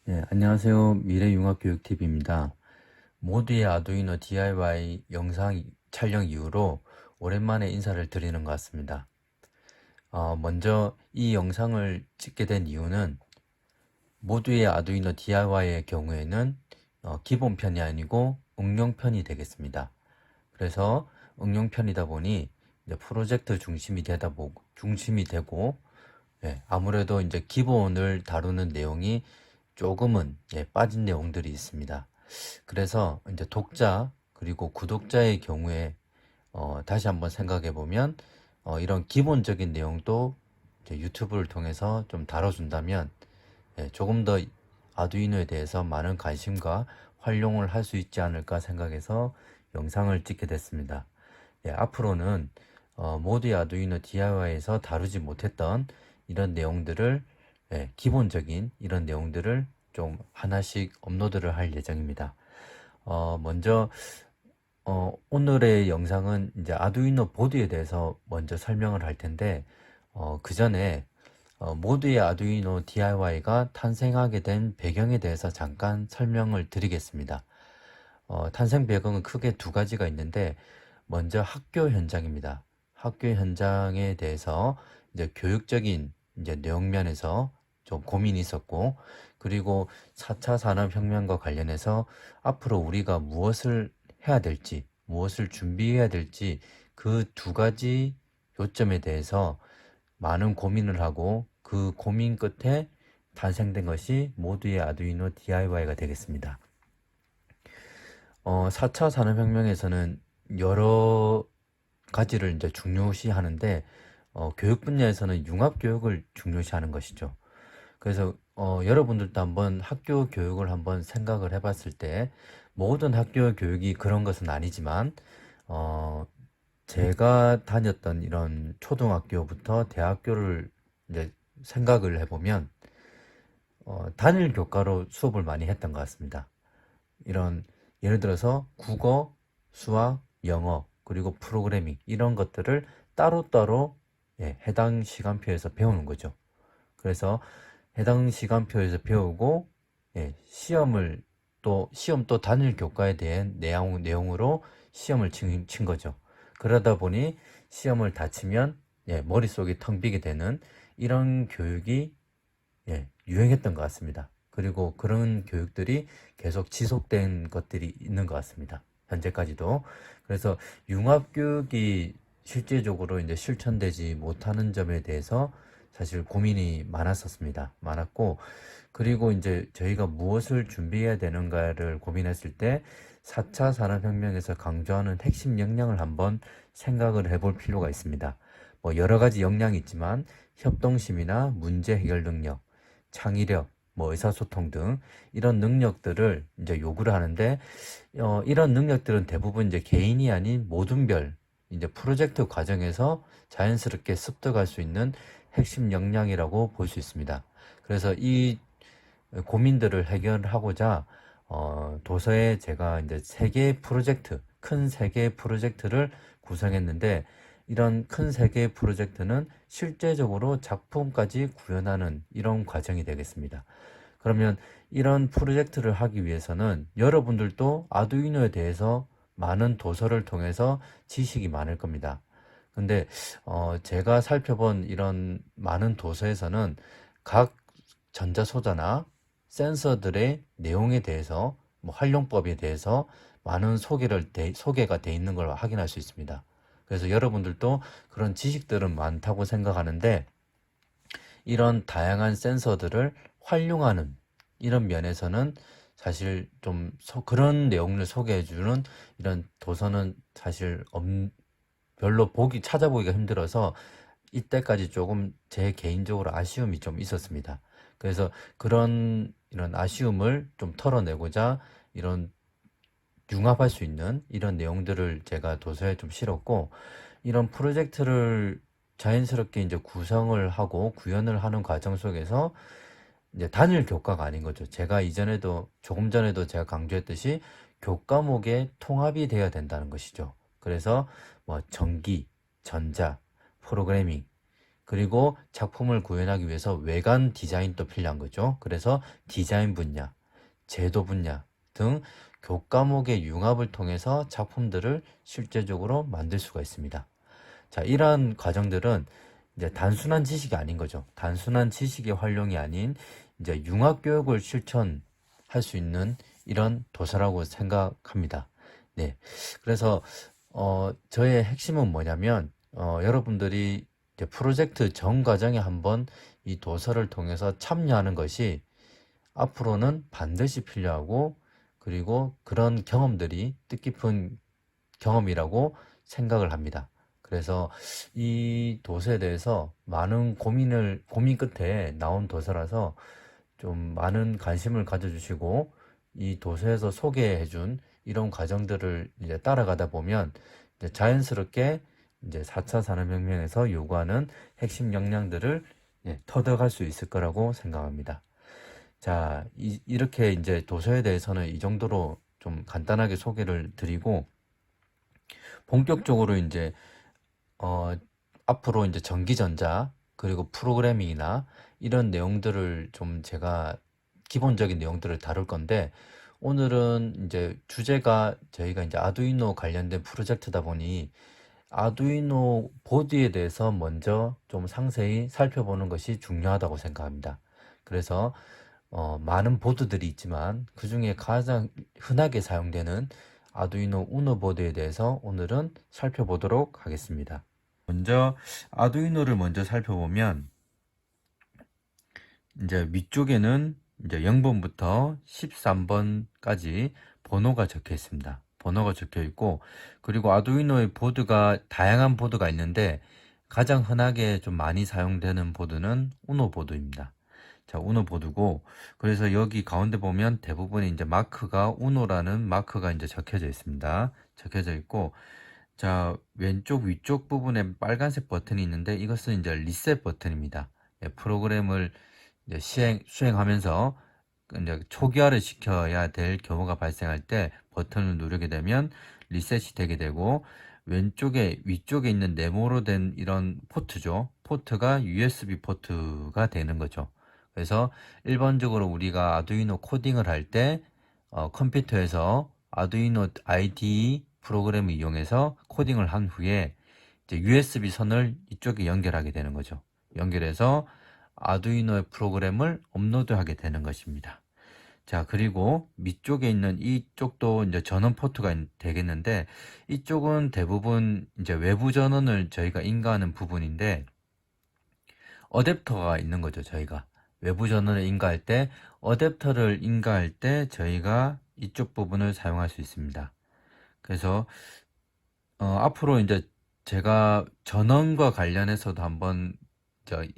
네, 안녕하세요. 미래융합교육TV입니다. 모두의 아두이노 DIY 영상 촬영 이후로 오랜만에 인사를 드리는 것 같습니다. 먼저 이 영상을 찍게 된 이유는 모두의 아두이노 DIY의 경우에는 기본편이 아니고 응용편이 되겠습니다. 그래서 응용편이다 보니 이제 프로젝트 중심이 되고, 아무래도 이제 기본을 다루는 내용이 조금은 빠진 내용들이 있습니다. 그래서 이제 독자 그리고 구독자의 경우에 다시 한번 생각해 보면 이런 기본적인 내용도 이제 유튜브를 통해서 좀 다뤄준다면 조금 더 아두이노에 대해서 많은 관심과 활용을 할 수 있지 않을까 생각해서 영상을 찍게 됐습니다. 앞으로는 모두의 아두이노 DIY에서 다루지 못했던 이런 내용들을 기본적인 이런 내용들을 좀 하나씩 업로드를 할 예정입니다. 먼저 오늘의 영상은 이제 아두이노 보드에 대해서 먼저 설명을 할 텐데 그 전에 모두의 아두이노 DIY가 탄생하게 된 배경에 대해서 잠깐 설명을 드리겠습니다. 탄생 배경은 크게 두 가지가 있는데 먼저 학교 현장입니다. 학교 현장에 대해서 이제 교육적인 이제 내용면에서 좀 고민이 있었고, 그리고 4차 산업혁명과 관련해서 앞으로 우리가 무엇을 해야 될지, 무엇을 준비해야 될지 그 두 가지 요점에 대해서 많은 고민을 하고 그 고민 끝에 탄생된 것이 모두의 아두이노 DIY가 되겠습니다. 4차 산업혁명에서는 여러 가지를 이제 중요시 하는데, 교육 분야에서는 융합교육을 중요시 하는 것이죠. 그래서, 여러분들도 한번 학교 교육을 한번 생각을 해봤을 때, 모든 학교 교육이 그런 것은 아니지만, 어, 제가 다녔던 이런 초등학교부터 대학교를 이제 생각을 해보면, 단일 교과로 수업을 많이 했던 것 같습니다. 이런 예를 들어서 국어, 수학, 영어, 그리고 프로그래밍 이런 것들을 따로따로 해당 시간표에서 배우는 거죠. 그래서 해당 시간표에서 배우고 시험 또 단일 교과에 대한 내용으로 시험을 친 거죠. 그러다 보니 시험을 다 치면 머릿속이 텅 비게 되는 이런 교육이 유행했던 것 같습니다. 그리고 그런 교육들이 계속 지속된 것들이 있는 것 같습니다. 현재까지도. 그래서 융합교육이 실제적으로 이제 실천되지 못하는 점에 대해서 사실 고민이 많았었습니다. 많았고, 그리고 이제 저희가 무엇을 준비해야 되는가를 고민했을 때 4차 산업혁명에서 강조하는 핵심 역량을 한번 생각을 해볼 필요가 있습니다. 뭐 여러 가지 역량이 있지만 협동심이나 문제 해결 능력, 창의력, 뭐 의사소통 등 이런 능력들을 이제 요구를 하는데, 이런 능력들은 대부분 이제 개인이 아닌 모든별 이제 프로젝트 과정에서 자연스럽게 습득할 수 있는 핵심 역량이라고 볼 수 있습니다. 그래서 이 고민들을 해결하고자 도서에 제가 이제 큰 세 개의 프로젝트를 구성했는데, 이런 큰 세 개의 프로젝트는 실제적으로 작품까지 구현하는 이런 과정이 되겠습니다. 그러면 이런 프로젝트를 하기 위해서는 여러분들도 아두이노에 대해서 많은 도서를 통해서 지식이 많을 겁니다. 근데 제가 살펴본 이런 많은 도서에서는 각 전자소자나 센서들의 내용에 대해서, 뭐 활용법에 대해서 많은 소개가 돼 있는 걸 확인할 수 있습니다. 그래서 여러분들도 그런 지식들은 많다고 생각하는데, 이런 다양한 센서들을 활용하는 이런 면에서는 사실 좀 그런 내용을 소개해주는 이런 도서는 사실 별로 찾아보기가 힘들어서 이때까지 조금 제 개인적으로 아쉬움이 좀 있었습니다. 그래서 이런 아쉬움을 좀 털어내고자 이런 융합할 수 있는 이런 내용들을 제가 도서에 좀 실었고, 이런 프로젝트를 자연스럽게 이제 구성을 하고 구현을 하는 과정 속에서 이제 단일 교과가 아닌 거죠. 조금 전에도 제가 강조했듯이 교과목의 통합이 되어야 된다는 것이죠. 그래서 뭐 전기, 전자, 프로그래밍, 그리고 작품을 구현하기 위해서 외관 디자인도 필요한 거죠. 그래서 디자인 분야, 제도 분야 등 교과목의 융합을 통해서 작품들을 실제적으로 만들 수가 있습니다. 자, 이러한 과정들은 이제 단순한 지식이 아닌 거죠. 단순한 지식의 활용이 아닌 이제 융합 교육을 실천할 수 있는 이런 도서라고 생각합니다. 네. 그래서 저의 핵심은 뭐냐면 여러분들이 이제 프로젝트 전 과정에 한번 이 도서를 통해서 참여하는 것이 앞으로는 반드시 필요하고, 그리고 그런 경험들이 뜻깊은 경험이라고 생각을 합니다. 그래서 이 도서에 대해서 많은 고민 끝에 나온 도서라서 좀 많은 관심을 가져주시고, 이 도서에서 소개해준 이런 과정들을 이제 따라가다 보면 이제 자연스럽게 이제 4차 산업혁명에서 요구하는 핵심 역량들을 터득할 수 있을 거라고 생각합니다. 자, 이렇게 이제 도서에 대해서는 이 정도로 좀 간단하게 소개를 드리고, 본격적으로 이제 어, 앞으로 이제 전기전자 그리고 프로그래밍이나 이런 내용들을 좀 제가 기본적인 내용들을 다룰 건데, 오늘은 이제 주제가 저희가 이제 아두이노 관련된 프로젝트다 보니 아두이노 보드에 대해서 먼저 좀 상세히 살펴보는 것이 중요하다고 생각합니다. 그래서 많은 보드들이 있지만 그 중에 가장 흔하게 사용되는 아두이노 우노 보드에 대해서 오늘은 살펴보도록 하겠습니다. 먼저 아두이노를 먼저 살펴보면 이제 위쪽에는 이제 0번부터 13번까지 번호가 적혀 있습니다. 번호가 적혀 있고, 그리고 아두이노의 보드가 다양한 보드가 있는데 가장 흔하게 좀 많이 사용되는 보드는 우노 보드입니다. 자, 우노 보드고, 그래서 여기 가운데 보면 대부분의 이제 마크가 우노라는 마크가 이제 적혀져 있습니다. 적혀져 있고, 자, 왼쪽 위쪽 부분에 빨간색 버튼이 있는데 이것은 이제 리셋 버튼입니다. 프로그램을 이제 수행하면서 이제 초기화를 시켜야 될 경우가 발생할 때 버튼을 누르게 되면 리셋이 되게 되고, 위쪽에 있는 네모로 된 이런 포트죠. 포트가 USB 포트가 되는 거죠. 그래서 일반적으로 우리가 아두이노 코딩을 할 때 컴퓨터에서 아두이노 IDE 프로그램을 이용해서 코딩을 한 후에 이제 USB 선을 이쪽에 연결하게 되는 거죠. 연결해서 아두이노의 프로그램을 업로드하게 되는 것입니다. 자, 그리고 밑쪽에 있는 이쪽도 이제 전원 포트가 되겠는데, 이쪽은 대부분 이제 외부 전원을 저희가 인가하는 부분인데, 어댑터가 있는 거죠. 저희가 외부 전원을 인가할 때, 어댑터를 인가할 때 저희가 이쪽 부분을 사용할 수 있습니다. 그래서 앞으로 이제 제가 전원과 관련해서도 한번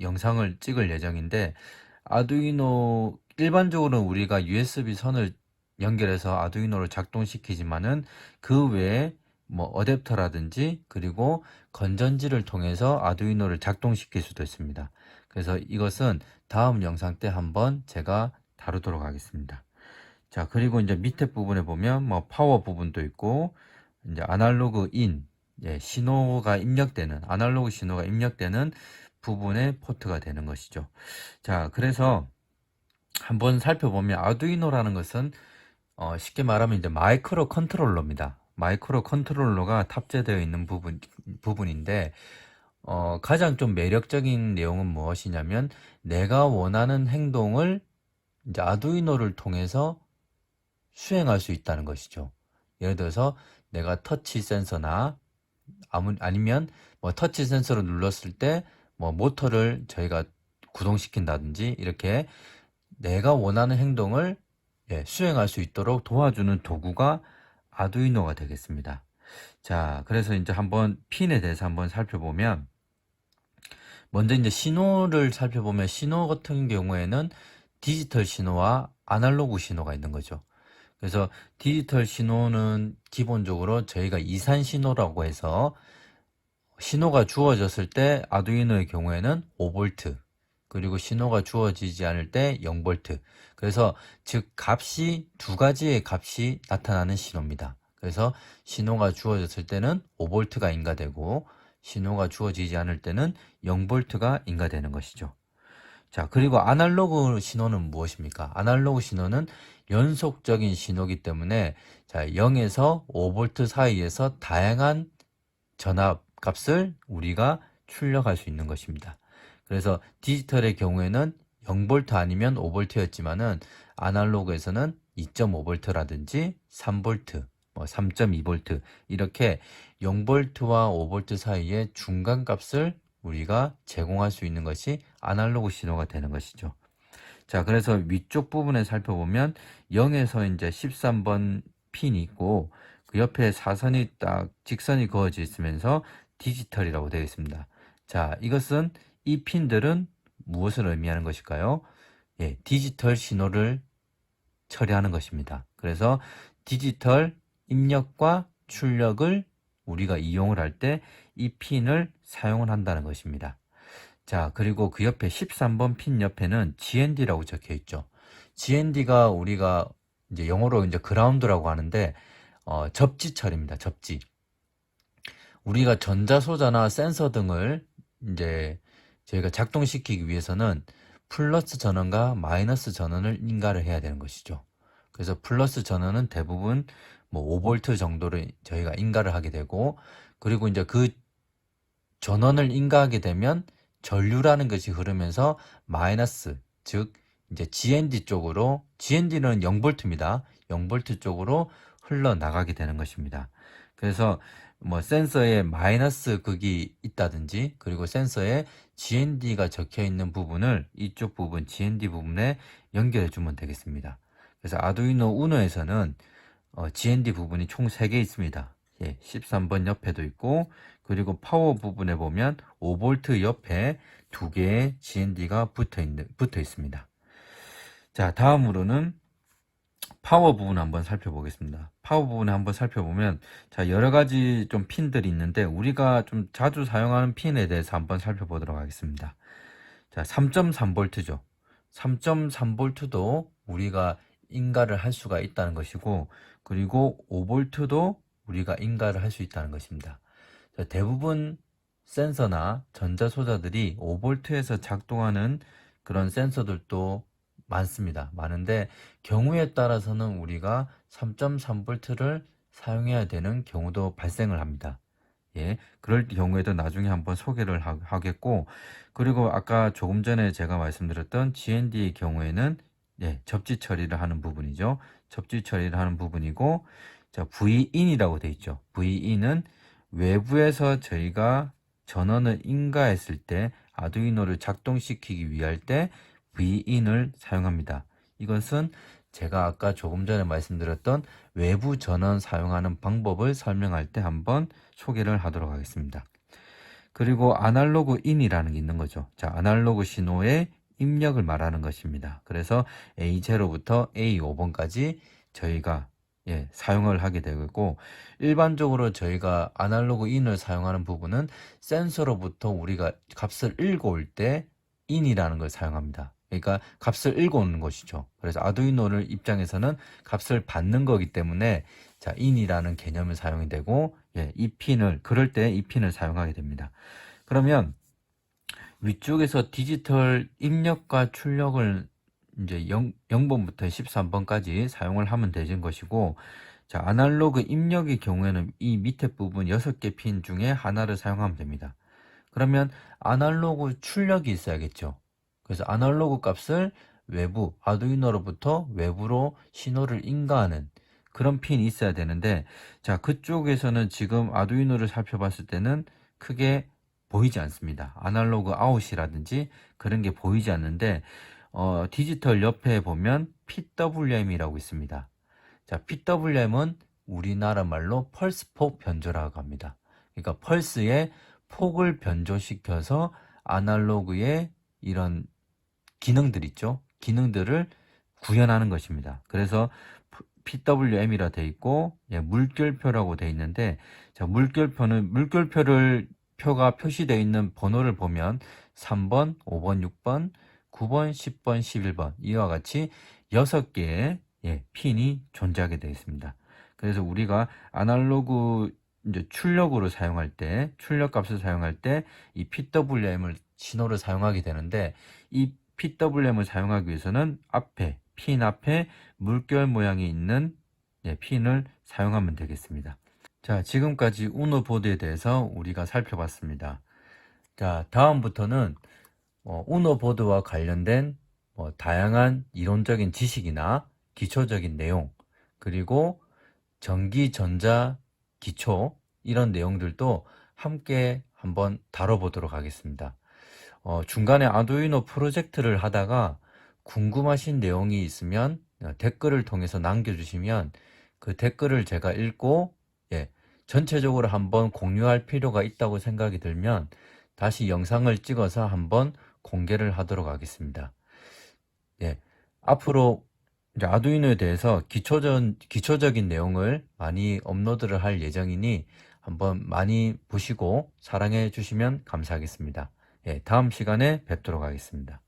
영상을 찍을 예정인데, 아두이노 일반적으로 우리가 USB 선을 연결해서 아두이노를 작동시키지만은 그 외에 뭐 어댑터라든지 그리고 건전지를 통해서 아두이노를 작동시킬 수도 있습니다. 그래서 이것은 다음 영상 때 한번 제가 다루도록 하겠습니다. 자, 그리고 이제 밑에 부분에 보면 뭐 파워 부분도 있고, 이제 아날로그 아날로그 신호가 입력되는 부분의 포트가 되는 것이죠. 자, 그래서 한번 살펴보면 아두이노라는 것은 쉽게 말하면 이제 마이크로 컨트롤러입니다. 마이크로 컨트롤러가 탑재되어 있는 부분인데, 가장 좀 매력적인 내용은 무엇이냐면 내가 원하는 행동을 이제 아두이노를 통해서 수행할 수 있다는 것이죠. 예를 들어서 내가 터치 센서나 아니면 뭐 터치 센서를 눌렀을 때 뭐 모터를 저희가 구동시킨다든지, 이렇게 내가 원하는 행동을 수행할 수 있도록 도와주는 도구가 아두이노가 되겠습니다. 자, 그래서 이제 한번 핀에 대해서 한번 살펴보면, 먼저 이제 신호를 살펴보면 신호 같은 경우에는 디지털 신호와 아날로그 신호가 있는 거죠. 그래서 디지털 신호는 기본적으로 저희가 이산 신호라고 해서 신호가 주어졌을 때 아두이노의 경우에는 5V, 그리고 신호가 주어지지 않을 때 0V. 그래서 즉 두 가지의 값이 나타나는 신호입니다. 그래서 신호가 주어졌을 때는 5V가 인가되고, 신호가 주어지지 않을 때는 0V가 인가되는 것이죠. 자, 그리고 아날로그 신호는 무엇입니까? 아날로그 신호는 연속적인 신호이기 때문에 자, 0에서 5V 사이에서 다양한 전압 값을 우리가 출력할 수 있는 것입니다. 그래서 디지털의 경우에는 0V 아니면 5V였지만은 아날로그에서는 2.5V라든지 3V, 3.2V 이렇게 0V와 5V 사이의 중간 값을 우리가 제공할 수 있는 것이 아날로그 신호가 되는 것이죠. 자, 그래서 위쪽 부분에 살펴보면 0에서 이제 13번 핀이 있고 그 옆에 사선이 딱 직선이 그어져 있으면서 디지털이라고 되어 있습니다. 자, 이것은 이 핀들은 무엇을 의미하는 것일까요? 예, 디지털 신호를 처리하는 것입니다. 그래서 디지털 입력과 출력을 우리가 이용을 할 때 이 핀을 사용을 한다는 것입니다. 자, 그리고 그 옆에 13번 핀 옆에는 GND라고 적혀 있죠. GND가 우리가 이제 영어로 이제 그라운드라고 하는데, 접지처리입니다. 접지. 우리가 전자소자나 센서 등을 이제 저희가 작동시키기 위해서는 플러스 전원과 마이너스 전원을 인가를 해야 되는 것이죠. 그래서 플러스 전원은 대부분 뭐 5V 정도를 저희가 인가를 하게 되고, 그리고 이제 그 전원을 인가하게 되면 전류라는 것이 흐르면서 마이너스, 즉 이제 GND 쪽으로, GND는 0V입니다. 0V 쪽으로 흘러나가게 되는 것입니다. 그래서 뭐 센서에 마이너스 극이 있다든지, 그리고 센서에 GND가 적혀 있는 부분을 이쪽 부분 GND 부분에 연결해 주면 되겠습니다. 그래서 아두이노 우노에서는 GND 부분이 총 3개 있습니다. 예, 13번 옆에도 있고, 그리고 파워 부분에 보면 5V 옆에 2개의 GND가 붙어 있습니다. 자, 다음으로는 파워 부분 한번 살펴보겠습니다. 파워 부분에 한번 살펴보면, 자, 여러 가지 좀 핀들이 있는데, 우리가 좀 자주 사용하는 핀에 대해서 한번 살펴보도록 하겠습니다. 자, 3.3V죠. 3.3V도 우리가 인가를 할 수가 있다는 것이고, 그리고 5V도 우리가 인가를 할 수 있다는 것입니다. 자, 대부분 센서나 전자소자들이 5V에서 작동하는 그런 센서들도 많습니다. 많은데 경우에 따라서는 우리가 3.3V를 사용해야 되는 경우도 발생을 합니다. 예, 그럴 경우에도 나중에 한번 소개를 하겠고, 그리고 아까 조금 전에 제가 말씀드렸던 GND의 경우에는 예, 접지 처리를 하는 부분이죠. 접지 처리를 하는 부분이고, 자, V인이라고 되어 있죠. V인은 외부에서 저희가 전원을 인가했을 때 아두이노를 작동시키기 위할 때 V인을 사용합니다. 이것은 제가 아까 조금 전에 말씀드렸던 외부 전원 사용하는 방법을 설명할 때 한번 소개를 하도록 하겠습니다. 그리고 아날로그 인이라는 게 있는 거죠. 자, 아날로그 신호의 입력을 말하는 것입니다. 그래서 A0부터 A5번까지 저희가 예, 사용을 하게 되고, 일반적으로 저희가 아날로그 인을 사용하는 부분은 센서로부터 우리가 값을 읽어올 때 인이라는 걸 사용합니다. 그러니까 값을 읽어오는 것이죠. 그래서 아두이노를 입장에서는 값을 받는 거기 때문에 자, 인이라는 개념을 사용이 되고, 예, 이 핀을 그럴 때 이 핀을 사용하게 됩니다. 그러면 위쪽에서 디지털 입력과 출력을 이제 0번부터 13번까지 사용을 하면 되는 것이고, 자, 아날로그 입력의 경우에는 이 밑에 부분 6개 핀 중에 하나를 사용하면 됩니다. 그러면 아날로그 출력이 있어야겠죠. 그래서 아날로그 값을 외부, 아두이노로부터 외부로 신호를 인가하는 그런 핀이 있어야 되는데, 자, 그쪽에서는 지금 아두이노를 살펴봤을 때는 크게 보이지 않습니다. 아날로그 아웃이라든지 그런 게 보이지 않는데, 디지털 옆에 보면 PWM이라고 있습니다. 자, PWM은 우리나라 말로 펄스폭 변조라고 합니다. 그러니까 펄스의 폭을 변조시켜서 아날로그의 이런 기능들 있죠. 기능들을 구현하는 것입니다. 그래서 PWM이라 돼 있고, 예, 물결표라고 돼 있는데, 자, 물결표는 표가 표시되어 있는 번호를 보면 3번, 5번, 6번, 9번, 10번, 11번 이와 같이 6개의 예, 핀이 존재하게 되어 있습니다. 그래서 우리가 아날로그 이제 출력 값을 사용할 때 이 PWM을 신호를 사용하게 되는데, 이 PWM을 사용하기 위해서는 핀 앞에 물결 모양이 있는 핀을 사용하면 되겠습니다. 자, 지금까지 우노 보드에 대해서 우리가 살펴봤습니다. 자, 다음부터는 우노 보드와 관련된 다양한 이론적인 지식이나 기초적인 내용, 그리고 전기, 전자, 기초, 이런 내용들도 함께 한번 다뤄보도록 하겠습니다. 중간에 아두이노 프로젝트를 하다가 궁금하신 내용이 있으면 댓글을 통해서 남겨주시면 그 댓글을 제가 읽고, 전체적으로 한번 공유할 필요가 있다고 생각이 들면 다시 영상을 찍어서 한번 공개를 하도록 하겠습니다. 앞으로 이제 아두이노에 대해서 기초적인 내용을 많이 업로드를 할 예정이니 한번 많이 보시고 사랑해 주시면 감사하겠습니다. 다음 시간에 뵙도록 하겠습니다.